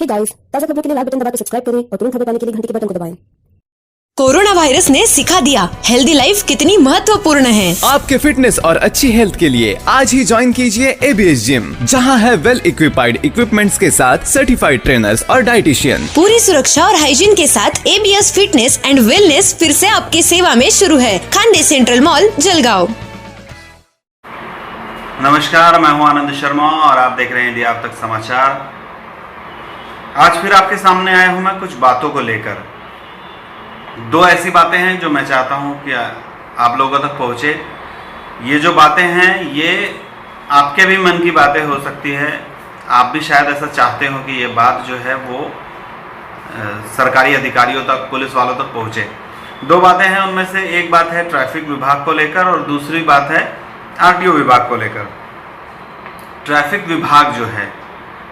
Hey guys, ताज़ा खबरों के लिए लाल बटन दबाकर सब्सक्राइब करें और तुरंत खबर पाने के लिए घंटी के बटन को दबाएं। कोरोना वायरस ने सिखा दिया हेल्दी लाइफ कितनी महत्वपूर्ण है। आपके फिटनेस और अच्छी हेल्थ के लिए आज ही ज्वाइन कीजिए ABS जिम, जहां है वेल इक्विपाइड इक्विपमेंट्स के साथ सर्टिफाइड ट्रेनर्स और डाइटिशियन। पूरी सुरक्षा और हाइजीन के साथ ABS फिटनेस एंड वेलनेस फिर से आपकी सेवा में शुरू है। Khande central mall, Jalgaon. नमस्कार, मैं हूं आनंद शर्मा और आप देख रहे हैं दिया अब तक समाचार। आज फिर आपके सामने आया हूं मैं कुछ बातों को लेकर। दो ऐसी बातें हैं जो मैं चाहता हूं कि आप लोगों तक पहुंचे। ये जो बातें हैं ये आपके भी मन की बातें हो सकती है। आप भी शायद ऐसा चाहते हो कि ये बात जो है वो सरकारी अधिकारियों तक, पुलिस वालों तक पहुंचे। दो बातें हैं, उनमें से एक बात है ट्रैफिक विभाग को लेकर और दूसरी बात है RTO विभाग को लेकर। ट्रैफिक विभाग जो है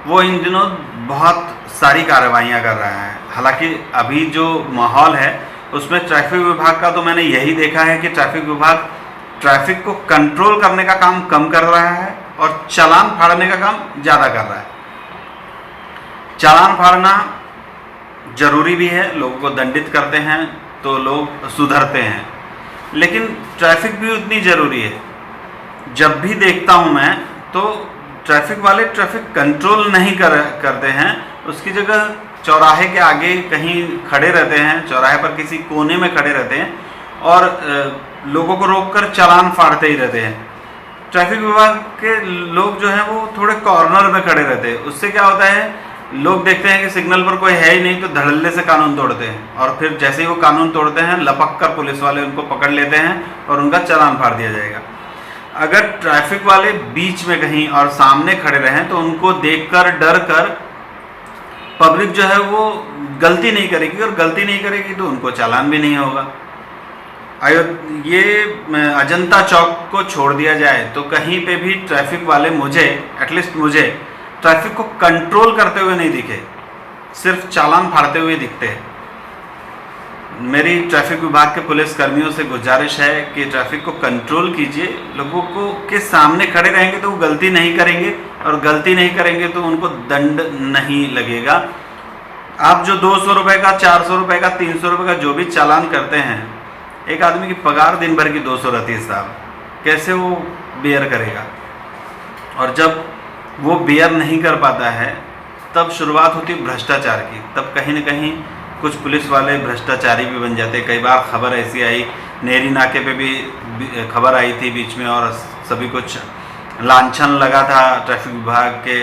वो इन दिनों बहुत सारी कार्रवाइयाँ कर रहा है। हालांकि अभी जो माहौल है उसमें ट्रैफिक विभाग का तो मैंने यही देखा है कि ट्रैफिक विभाग ट्रैफिक को कंट्रोल करने का काम कम कर रहा है और चालान फाड़ने का काम ज़्यादा कर रहा है। चालान फाड़ना जरूरी भी है, लोगों को दंडित करते हैं तो लोग सुधरते हैं, लेकिन ट्रैफिक भी उतनी ज़रूरी है। जब भी देखता हूँ मैं तो ट्रैफिक वाले ट्रैफिक कंट्रोल नहीं करते हैं, उसकी जगह चौराहे के आगे कहीं खड़े रहते हैं, चौराहे पर किसी कोने में खड़े रहते हैं और लोगों को रोककर चालान फाड़ते ही रहते हैं। ट्रैफिक विभाग के लोग जो हैं वो थोड़े कॉर्नर में खड़े रहते हैं। उससे क्या होता है, लोग देखते हैं कि सिग्नल पर कोई है ही नहीं तो धड़ल्ले से कानून तोड़ते हैं और फिर जैसे ही वो कानून तोड़ते हैं लपक कर पुलिस वाले उनको पकड़ लेते हैं और उनका चालान फाड़ दिया जाएगा। अगर ट्रैफिक वाले बीच में कहीं और सामने खड़े रहें तो उनको देखकर डर कर पब्लिक जो है वो गलती नहीं करेगी और गलती नहीं करेगी तो उनको चालान भी नहीं होगा। ये अजंता चौक को छोड़ दिया जाए तो कहीं पे भी ट्रैफिक वाले एटलीस्ट मुझे ट्रैफिक को कंट्रोल करते हुए नहीं दिखे, सिर्फ चालान फाड़ते हुए दिखते हैं। मेरी ट्रैफिक विभाग के पुलिस कर्मियों से गुजारिश है कि ट्रैफिक को कंट्रोल कीजिए। लोगों को के सामने खड़े रहेंगे तो वो गलती नहीं करेंगे और गलती नहीं करेंगे तो उनको दंड नहीं लगेगा। आप जो 200 रुपये का, 400 रुपये का, 300 रुपये का जो भी चालान करते हैं, एक आदमी की पगार दिन भर की 200 रहती है साहब, कैसे वो बेयर करेगा? और जब वो बेयर नहीं कर पाता है तब शुरुआत होती है भ्रष्टाचार की। तब कहीं ना कहीं कुछ पुलिस वाले भ्रष्टाचारी भी बन जाते। कई बार खबर ऐसी आई, नेरी नाके पे भी खबर आई थी बीच में और सभी कुछ लांछन लगा था ट्रैफिक विभाग के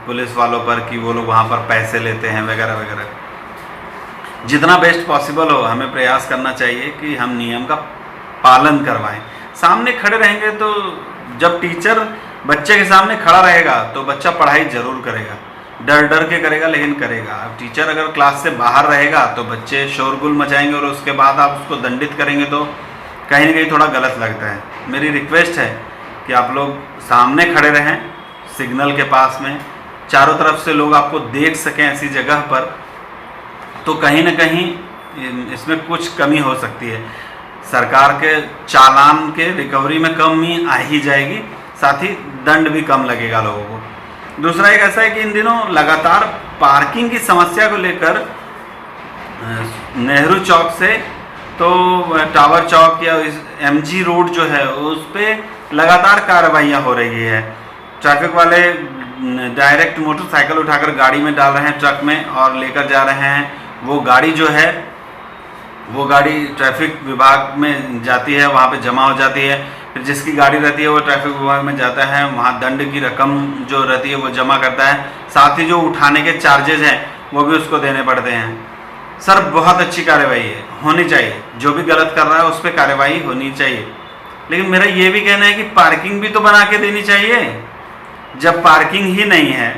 पुलिस वालों पर कि वो लोग वहाँ पर पैसे लेते हैं वगैरह वगैरह। जितना बेस्ट पॉसिबल हो हमें प्रयास करना चाहिए कि हम नियम का पालन करवाएं। सामने खड़े रहेंगे तो जब टीचर बच्चे के सामने खड़ा रहेगा तो बच्चा पढ़ाई जरूर करेगा, डर डर के करेगा लेकिन करेगा। अब टीचर अगर क्लास से बाहर रहेगा तो बच्चे शोरगुल मचाएंगे और उसके बाद आप उसको दंडित करेंगे तो कहीं ना कहीं थोड़ा गलत लगता है। मेरी रिक्वेस्ट है कि आप लोग सामने खड़े रहें, सिग्नल के पास में, चारों तरफ से लोग आपको देख सकें ऐसी जगह पर, तो कहीं ना कहीं इसमें कुछ कमी हो सकती है। सरकार के चालान के रिकवरी में कमी आ ही जाएगी, साथ ही दंड भी कम लगेगा लोगों को। दूसरा एक ऐसा है कि इन दिनों लगातार पार्किंग की समस्या को लेकर नेहरू चौक से तो टावर चौक या MG रोड जो है उस पर लगातार कार्रवाइयाँ हो रही है। ट्रैफिक वाले डायरेक्ट मोटरसाइकिल उठाकर गाड़ी में डाल रहे हैं, ट्रक में, और लेकर जा रहे हैं। वो गाड़ी जो है वो गाड़ी ट्रैफिक विभाग में जाती है, वहाँ पे जमा हो जाती है। फिर जिसकी गाड़ी रहती है वो ट्रैफिक विभाग में जाता है, वहाँ दंड की रकम जो रहती है वो जमा करता है, साथ ही जो उठाने के चार्जेज हैं वो भी उसको देने पड़ते हैं। सर बहुत अच्छी कार्रवाई है, होनी चाहिए। जो भी गलत कर रहा है उस पर कार्रवाई होनी चाहिए, लेकिन मेरा ये भी कहना है कि पार्किंग भी तो बना के देनी चाहिए। जब पार्किंग ही नहीं है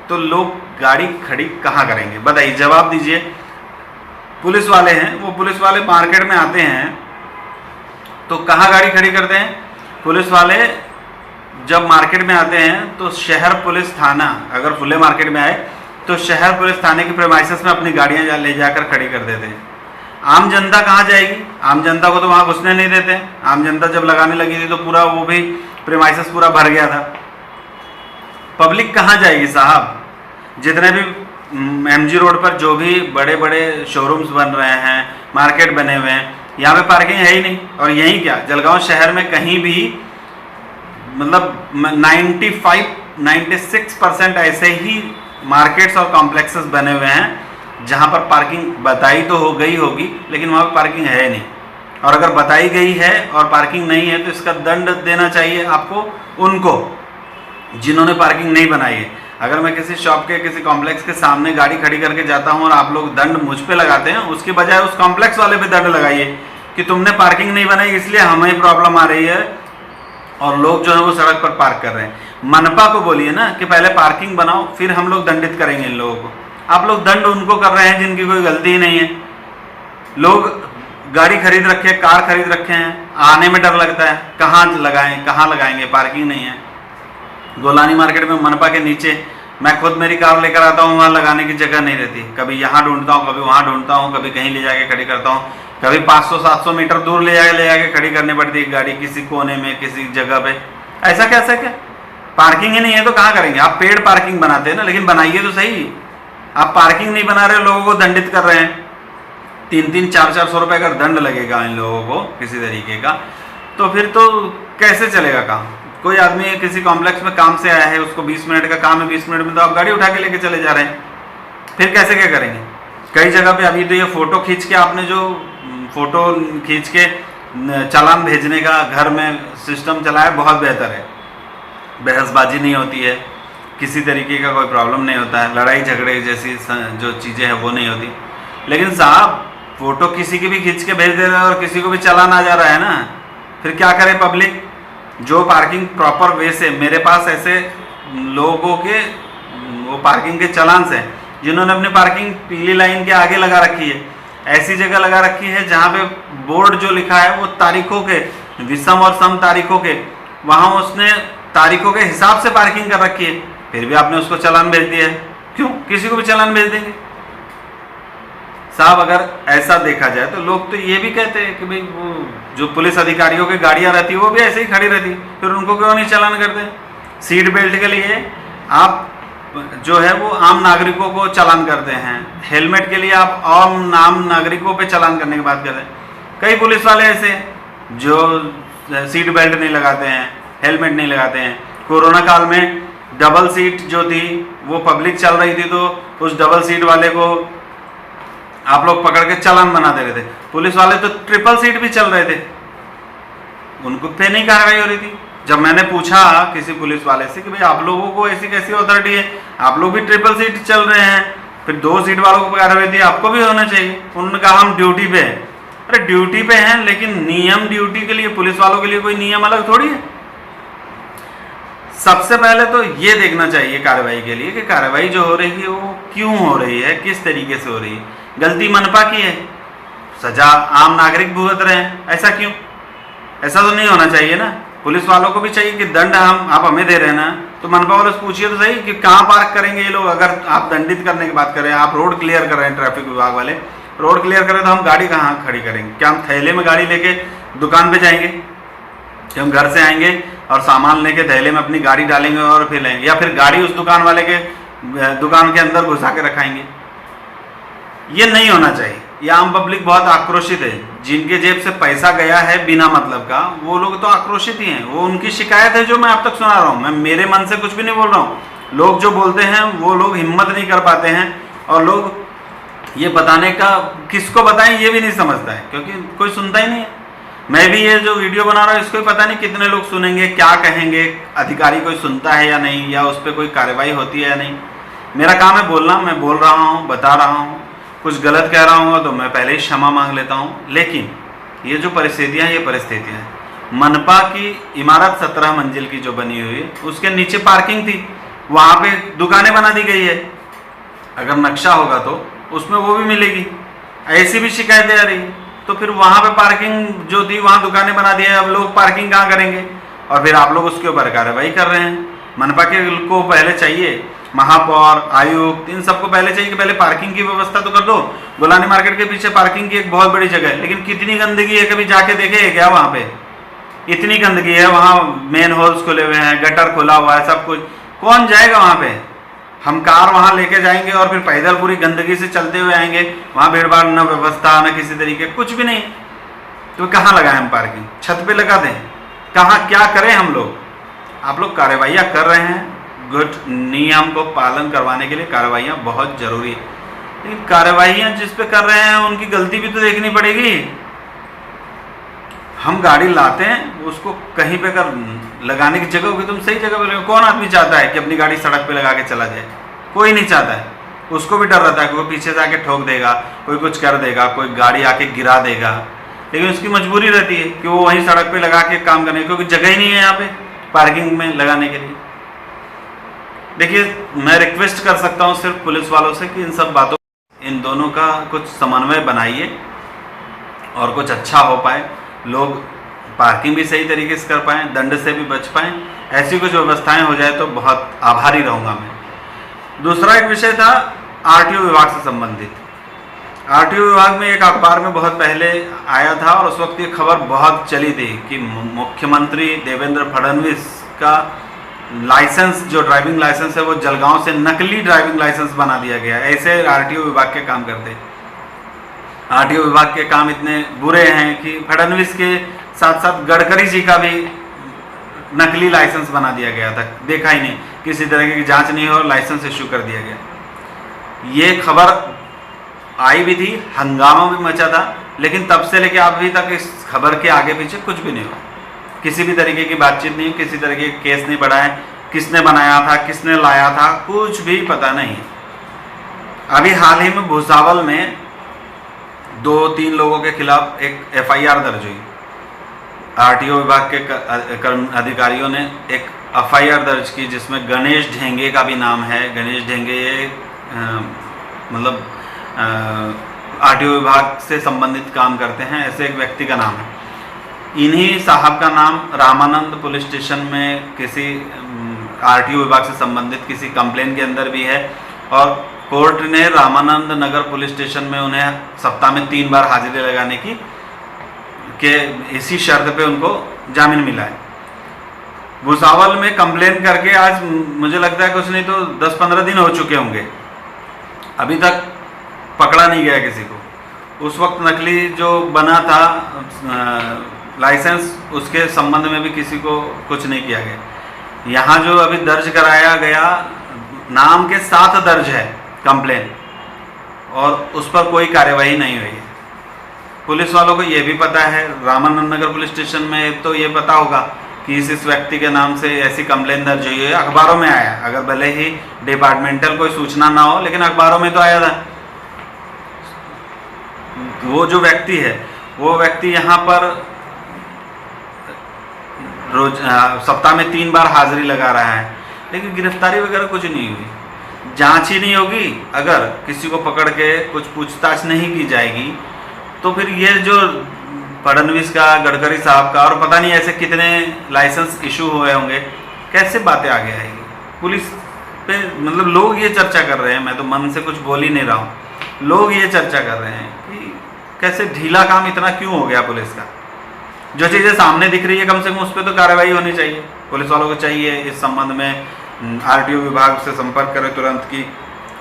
तो लोग गाड़ी खड़ी कहाँ करेंगे? बताइए, जवाब दीजिए। पुलिस वाले हैं, वो पुलिस वाले मार्केट में आते हैं तो कहाँ गाड़ी खड़ी करते हैं? पुलिस वाले जब मार्केट में आते हैं तो शहर पुलिस थाना, अगर फुले मार्केट में आए तो शहर पुलिस थाने की प्रेमाइसेस में अपनी गाड़ियाँ ले जाकर खड़ी कर देते हैं। आम जनता कहाँ जाएगी? आम जनता को तो वहाँ घुसने नहीं देते। आम जनता जब लगाने लगी थी तो पूरा वो भी प्रेमाइसेस पूरा भर गया था। पब्लिक कहाँ जाएगी साहब? जितने भी MG रोड पर जो भी बड़े बड़े शोरूम्स बन रहे हैं, मार्केट बने हुए हैं, यहाँ पे पार्किंग है ही नहीं। और यहीं क्या, जलगांव शहर में कहीं भी मतलब 96% ऐसे ही मार्केट्स और कॉम्प्लेक्सेस बने हुए हैं जहाँ पर पार्किंग बताई तो हो गई होगी, लेकिन वहाँ पर पार्किंग है नहीं। और अगर बताई गई है और पार्किंग नहीं है तो इसका दंड देना चाहिए आपको उनको जिन्होंने पार्किंग नहीं बनाई है। अगर मैं किसी शॉप के, किसी कॉम्प्लेक्स के सामने गाड़ी खड़ी करके जाता हूँ और आप लोग दंड मुझ पे लगाते हैं, उसके बजाय उस कॉम्प्लेक्स वाले पे दंड लगाइए कि तुमने पार्किंग नहीं बनाई इसलिए हमें प्रॉब्लम आ रही है और लोग जो है वो सड़क पर पार्क कर रहे हैं। मनपा को बोलिए ना कि पहले पार्किंग बनाओ, फिर हम लोग दंडित करेंगे इन लोगों को। आप लोग दंड उनको कर रहे हैं जिनकी कोई गलती ही नहीं है। लोग गाड़ी खरीद रखे, कार खरीद रखे हैं, आने में डर लगता है, कहाँ लगाएं, कहाँ लगाएंगे, पार्किंग नहीं है। गोलानी मार्केट में मनपा के नीचे मैं खुद मेरी कार लेकर आता हूँ, वहाँ लगाने की जगह नहीं रहती। कभी यहाँ ढूंढता हूँ, कभी वहाँ ढूंढता हूँ, कभी कहीं ले जाके खड़ी करता हूँ, कभी 500-700 मीटर दूर ले जाके खड़ी करनी पड़ती है गाड़ी, किसी कोने में, किसी जगह पे। ऐसा कैसे क्या, पार्किंग ही नहीं है तो कहाँ करेंगे। आप पेड पार्किंग बनाते हैं ना, लेकिन बनाइए तो सही। आप पार्किंग नहीं बना रहे, लोगों को दंडित कर रहे हैं। 300 400 रुपए अगर दंड लगेगा इन लोगों को किसी तरीके का, तो फिर तो कैसे चलेगा काम। कोई आदमी किसी कॉम्प्लेक्स में काम से आया है, उसको 20 मिनट का काम है, 20 मिनट में तो आप गाड़ी उठा के लेके चले जा रहे हैं, फिर कैसे क्या करेंगे। कई जगह पे अभी तो ये फोटो खींच के, आपने जो फोटो खींच के चालान भेजने का घर में सिस्टम चलाया, बहुत बेहतर है। बहसबाजी नहीं होती है, किसी तरीके का कोई प्रॉब्लम नहीं होता है, लड़ाई झगड़े जैसी जो चीज़ें हैं वो नहीं होती। लेकिन साहब फोटो किसी की भी खींच के भेज दे रहे हैं और किसी को भी चालान आ जा रहा है ना, फिर क्या करे पब्लिक। जो पार्किंग प्रॉपर वे से, मेरे पास ऐसे लोगों के वो पार्किंग के चालान हैं जिन्होंने अपनी पार्किंग पीली लाइन के आगे लगा रखी है, ऐसी जगह लगा रखी है जहाँ पे बोर्ड जो लिखा है वो तारीखों के, विषम और सम तारीखों के, वहाँ उसने तारीखों के हिसाब से पार्किंग कर रखी है, फिर भी आपने उसको चालान भेज दिया है। क्यों, किसी को भी चालान भेज देंगे साहब। अगर ऐसा देखा जाए तो लोग तो ये भी कहते हैं कि भाई वो जो पुलिस अधिकारियों की गाड़ियां रहती है वो भी ऐसे ही खड़ी रहती, फिर उनको क्यों नहीं चालान करते। सीट बेल्ट के लिए आप जो है वो आम नागरिकों को चालान करते हैं, हेलमेट के लिए आप आम नागरिकों पे चालान करने की बात करते हैं। कई पुलिस वाले ऐसे जो सीट बेल्ट नहीं लगाते हैं, हेलमेट नहीं लगाते हैं। कोरोना काल में डबल सीट जो थी वो पब्लिक चल रही थी, तो उस डबल सीट वाले को आप लोग पकड़ के चालान बना दे रहे थे। पुलिस वाले तो ट्रिपल सीट भी चल रहे थे, उनको पे नहीं कार्रवाई हो रही थी। जब मैंने पूछा किसी पुलिस वाले से कि भाई आप लोगों को ऐसी कैसी अथॉरिटी है, आप लोग भी ट्रिपल सीट चल रहे हैं, फिर 2 सीट वालों को कार्रवाई दी, आपको भी होना चाहिए। उन्होंने कहा हम ड्यूटी पे हैं। अरे ड्यूटी पे हैं, लेकिन नियम ड्यूटी के लिए, पुलिस वालों के लिए कोई नियम अलग थोड़ी है। सबसे पहले तो ये देखना चाहिए कार्रवाई के लिए कि कार्रवाई जो हो रही है वो क्यों हो रही है, किस तरीके से हो रही है। गलती मनपा की है, सजा आम नागरिक भुगत रहे हैं, ऐसा क्यों। ऐसा तो नहीं होना चाहिए ना। पुलिस वालों को भी चाहिए कि दंड आप हमें दे रहे हैं ना, तो मनपा वालों से पूछिए तो सही कि कहाँ पार्क करेंगे ये लोग। अगर आप दंडित करने की बात करें, आप रोड क्लियर कर रहे हैं, ट्रैफिक विभाग वाले रोड क्लियर करें, तो हम गाड़ी कहाँ खड़ी करेंगे। क्या हम थैले में गाड़ी लेके दुकान पे जाएंगे, कि हम घर से आएंगे और सामान लेके थैले में अपनी गाड़ी डालेंगे और फिर लेंगे, या फिर गाड़ी उस दुकान वाले के दुकान के अंदर घुसा के रखाएंगे। ये नहीं होना चाहिए। ये आम पब्लिक बहुत आक्रोशित है, जिनके जेब से पैसा गया है बिना मतलब का, वो लोग तो आक्रोशित ही हैं। वो उनकी शिकायत है जो मैं अब तक सुना रहा हूँ। मैं मेरे मन से कुछ भी नहीं बोल रहा हूँ। लोग जो बोलते हैं वो लोग हिम्मत नहीं कर पाते हैं, और लोग ये बताने का किसको बताएं ये भी नहीं समझता है, क्योंकि कोई सुनता ही नहीं है। मैं भी ये जो वीडियो बना रहा हूँ इसको पता नहीं कितने लोग सुनेंगे, क्या कहेंगे, अधिकारी कोई सुनता है या नहीं, या उस पर कोई कार्रवाई होती है या नहीं। मेरा काम है बोलना, मैं बोल रहा हूँ, बता रहा हूँ। कुछ गलत कह रहा हूँ तो मैं पहले ही क्षमा मांग लेता हूँ। लेकिन ये जो परिस्थितियाँ हैं, ये परिस्थितियाँ हैं। मनपा की इमारत 17 मंजिल की जो बनी हुई है, उसके नीचे पार्किंग थी, वहाँ पे दुकानें बना दी गई है। अगर नक्शा होगा तो उसमें वो भी मिलेगी। ऐसी भी शिकायतें आ रही, तो फिर वहाँ पे पार्किंग जो थी वहाँ दुकानें बना दी है, अब लोग पार्किंग कहाँ करेंगे, और फिर आप लोग उसके ऊपर कार्रवाई कर रहे हैं। मनपा के को पहले चाहिए, महापौर, आयुक्त, इन सबको पहले चाहिए कि पहले पार्किंग की व्यवस्था तो कर दो। गोलानी मार्केट के पीछे पार्किंग की एक बहुत बड़ी जगह है, लेकिन कितनी गंदगी है, कभी जाके देखे क्या वहाँ पे। इतनी गंदगी है, वहाँ मेन होल्स खुले हुए हैं, गटर खुला हुआ है, सब कुछ। कौन जाएगा वहाँ पे। हम कार वहाँ लेके जाएंगे और फिर पैदल पूरी गंदगी से चलते हुए आएंगे, वहाँ भीड़ भाड़, न व्यवस्था, न किसी तरीके, कुछ भी नहीं, तो कहाँ लगाएं हम पार्किंग? छत पे लगा दें? कहाँ क्या करें हम लोग? आप लोग कार्रवाइयाँ कर रहे हैं, गुड, नियम को पालन करवाने के लिए कार्रवाइयाँ बहुत जरूरी है, लेकिन कार्रवाइयाँ जिस पे कर रहे हैं उनकी गलती भी तो देखनी पड़ेगी। हम गाड़ी लाते हैं, उसको कहीं पे कर लगाने की जगह होगी, तुम सही जगह पे लगाओ। कौन आदमी चाहता है कि अपनी गाड़ी सड़क पे लगा के चला जाए? कोई नहीं चाहता है। उसको भी डर रहता है कि वो पीछे से आके ठोक देगा, कोई कुछ कर देगा, कोई गाड़ी आके गिरा देगा, लेकिन उसकी मजबूरी रहती है कि वो वहीं सड़क पे लगा के काम करने, क्योंकि जगह ही नहीं है यहाँ पे पार्किंग में लगाने के लिए। देखिए, मैं रिक्वेस्ट कर सकता हूँ सिर्फ पुलिस वालों से कि इन सब बातों, इन दोनों का कुछ समन्वय बनाइए और कुछ अच्छा हो पाए, लोग पार्किंग भी सही तरीके से कर पाएँ, दंड से भी बच पाएँ, ऐसी कुछ व्यवस्थाएं हो जाए तो बहुत आभारी रहूँगा मैं। दूसरा एक विषय था आरटीओ विभाग से संबंधित। आरटीओ विभाग में एक अखबार में बहुत पहले आया था और उस वक्त ये खबर बहुत चली थी कि मुख्यमंत्री देवेंद्र फडणवीस का लाइसेंस, जो ड्राइविंग लाइसेंस है, वो जलगांव से नकली ड्राइविंग लाइसेंस बना दिया गया। ऐसे आरटीओ विभाग के काम करते। आरटीओ विभाग के काम इतने बुरे हैं कि फडणवीस के साथ साथ गडकरी जी का भी नकली लाइसेंस बना दिया गया था, देखा ही नहीं, किसी तरह की जांच नहीं हो और लाइसेंस इश्यू कर दिया गया। ये खबर आई भी थी, हंगामा भी मचा था, लेकिन तब से लेके अभी तक इस खबर के आगे पीछे कुछ भी नहीं हुआ, किसी भी तरीके की बातचीत नहीं, किसी तरीके के केस नहीं बढ़ाए, किसने बनाया था, किसने लाया था, कुछ भी पता नहीं। अभी हाल ही में भुसावल में 2-3 लोगों के खिलाफ एक एफआईआर दर्ज हुई। आरटीओ विभाग के अधिकारियों ने एक एफआईआर दर्ज की जिसमें गणेश ढेंगे का भी नाम है। गणेश ढेंगे ये मतलब आरटीओ विभाग से संबंधित काम करते हैं, ऐसे एक व्यक्ति का नाम है। इन्हीं साहब का नाम रामानंद पुलिस स्टेशन में किसी आरटीओ विभाग से संबंधित किसी कंप्लेन के अंदर भी है और कोर्ट ने रामानंद नगर पुलिस स्टेशन में उन्हें सप्ताह में 3 बार हाजिरी लगाने की के इसी शर्त पे उनको जामीन मिला है। भुसावल में कंप्लेन करके आज मुझे लगता है कुछ नहीं तो 10-15 दिन हो चुके होंगे, अभी तक पकड़ा नहीं गया किसी को। उस वक्त नकली जो बना था लाइसेंस, उसके संबंध में भी किसी को कुछ नहीं किया गया। यहाँ जो अभी दर्ज कराया गया, नाम के साथ दर्ज है कंप्लेन और उस पर कोई कार्यवाही नहीं हुई है। पुलिस वालों को ये भी पता है, रामानंद नगर पुलिस स्टेशन में तो ये पता होगा कि इस व्यक्ति के नाम से ऐसी कंप्लेन दर्ज हुई है, अखबारों में आया। अगर भले ही डिपार्टमेंटल कोई सूचना ना हो, लेकिन अखबारों में तो आया था। वो जो व्यक्ति है, वो व्यक्ति यहाँ पर रोज सप्ताह में 3 बार हाजिरी लगा रहा है, लेकिन गिरफ्तारी वगैरह कुछ नहीं हुई। जांच ही नहीं होगी, अगर किसी को पकड़ के कुछ पूछताछ नहीं की जाएगी तो फिर ये जो फडणवीस का, गडकरी साहब का और पता नहीं ऐसे कितने लाइसेंस इशू हुए होंगे, कैसे बातें आगे आएगी पुलिस पे। मतलब लोग ये चर्चा कर रहे हैं, मैं तो मन से कुछ बोल ही नहीं रहा हूँ, लोग ये चर्चा कर रहे हैं कि कैसे ढीला काम इतना क्यों हो गया पुलिस का। जो चीज़ें सामने दिख रही है कम से कम उस पर तो कार्रवाई होनी चाहिए। पुलिस वालों को चाहिए इस संबंध में आरटीओ विभाग से संपर्क करें तुरंत कि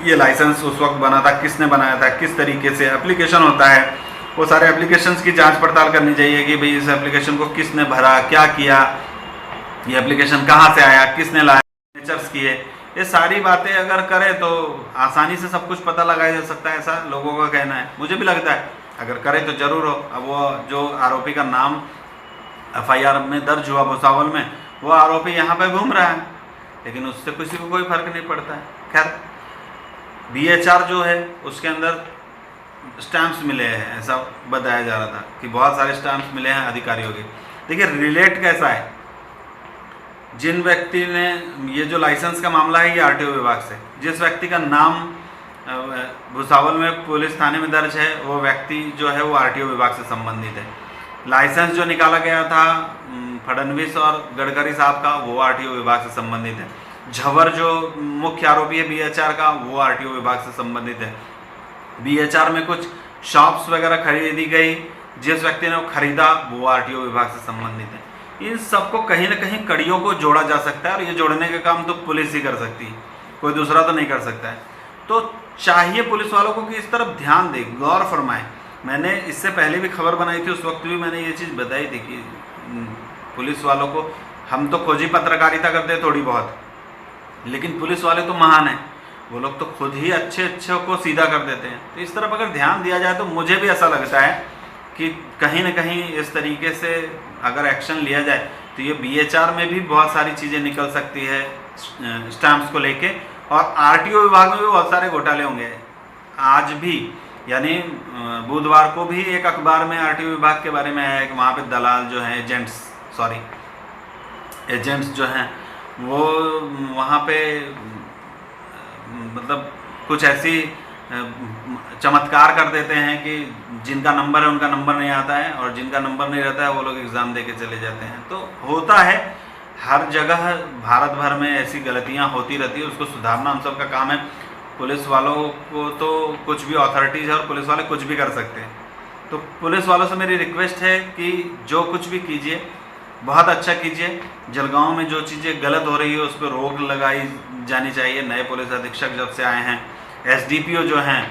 ये लाइसेंस उस वक्त बना था, किसने बनाया था, किस तरीके से एप्लीकेशन होता है, वो सारे एप्लीकेशंस की जांच पड़ताल करनी चाहिए कि भाई इस एप्लीकेशन को किसने भरा, क्या किया, ये एप्लीकेशन कहाँ से आया, किसने लाया, सिग्नेचर्स किए। ये सारी बातें अगर करें तो आसानी से सब कुछ पता लगाया जा सकता है, ऐसा लोगों का कहना है। मुझे भी लगता है अगर करें तो जरूर हो। अब वो जो आरोपी का नाम एफआईआर में दर्ज हुआ भुसावल में, वो आरोपी यहाँ पे घूम रहा है, लेकिन उससे किसी को कोई फर्क नहीं पड़ता है। खैर, बीएचआर जो है उसके अंदर स्टैम्प्स मिले हैं, ऐसा बताया जा रहा था कि बहुत सारे स्टैम्प्स मिले हैं अधिकारियों के। देखिए रिलेट कैसा है, जिन व्यक्ति ने ये जो लाइसेंस का मामला है ये आरटीओ विभाग से, जिस व्यक्ति का नाम भुसावल में पुलिस थाने में दर्ज है, वो व्यक्ति जो है वो आरटीओ विभाग से संबंधित है। लाइसेंस जो निकाला गया था फडणवीस और गडकरी साहब का, वो आरटीओ विभाग से संबंधित है। झवर जो मुख्य आरोपी है बीएचआर का, वो आरटीओ विभाग से संबंधित है। बीएचआर में कुछ शॉप्स वगैरह खरीदी गई, जिस व्यक्ति ने वो खरीदा वो आरटीओ विभाग से संबंधित है। इन सबको कहीं ना कहीं कड़ियों को जोड़ा जा सकता है और ये जोड़ने का काम तो पुलिस ही कर सकती है। कोई दूसरा तो नहीं कर सकता है। तो चाहिए पुलिस वालों को कि इस तरफ ध्यान दे, गौर फरमाएं। मैंने इससे पहले भी खबर बनाई थी, उस वक्त भी मैंने ये चीज़ बताई थी कि पुलिस वालों को, हम तो खोजी पत्रकारिता करते हैं थोड़ी बहुत, लेकिन पुलिस वाले तो महान हैं, वो लोग तो खुद ही अच्छे को सीधा कर देते हैं। तो इस तरफ अगर ध्यान दिया जाए तो मुझे भी ऐसा लगता है कि कहीं ना कहीं इस तरीके से अगर एक्शन लिया जाए तो ये BHR में भी बहुत सारी चीज़ें निकल सकती है स्टैम्प्स को लेके, और RTO विभाग में भी बहुत सारे घोटाले होंगे। आज भी यानी बुधवार को भी एक अखबार में RTO विभाग के बारे में है कि वहाँ पे दलाल जो हैं, एजेंट्स जो हैं वो वहाँ पे मतलब कुछ ऐसी चमत्कार कर देते हैं कि जिनका नंबर है उनका नंबर नहीं आता है, और जिनका नंबर नहीं रहता है वो लोग एग्ज़ाम दे के चले जाते हैं। तो होता है हर जगह, भारत भर में ऐसी गलतियां होती रहती है, उसको सुधारना हम सबका काम है। पुलिस वालों को तो कुछ भी अथॉरिटीज़ है और पुलिस वाले कुछ भी कर सकते हैं। तो पुलिस वालों से मेरी रिक्वेस्ट है कि जो कुछ भी कीजिए बहुत अच्छा कीजिए। जलगांव में जो चीज़ें गलत हो रही है उस पर रोक लगाई जानी चाहिए। नए पुलिस अधीक्षक जब से आए हैं, SDPO जो हैं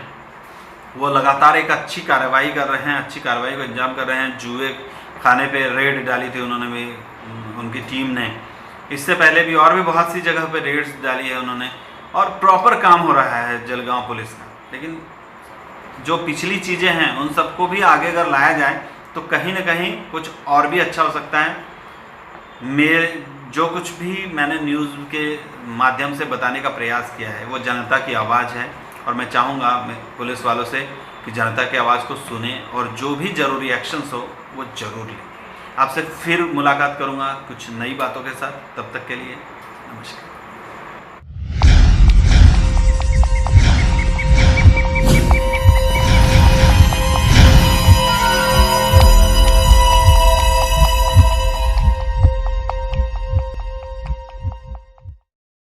वो लगातार एक अच्छी कार्रवाई कर रहे हैं, अच्छी कार्रवाई को अंजाम कर रहे हैं। जुए खाने पे रेड डाली थी उन्होंने भी, उनकी टीम ने। इससे पहले भी और भी बहुत सी जगह पे रेड्स डाली है उन्होंने, और प्रॉपर काम हो रहा है जलगांव पुलिस का। लेकिन जो पिछली चीज़ें हैं उन सबको भी आगे अगर लाया जाए तो कहीं ना कहीं कुछ और भी अच्छा हो सकता है। मेरे जो कुछ भी मैंने न्यूज़ के माध्यम से बताने का प्रयास किया है वो जनता की आवाज़ है, और मैं चाहूँगा पुलिस वालों से कि जनता की आवाज़ को सुने और जो भी ज़रूरी एक्शंस हो वो ज़रूर लें। आपसे फिर मुलाकात करूँगा कुछ नई बातों के साथ, तब तक के लिए नमस्कार।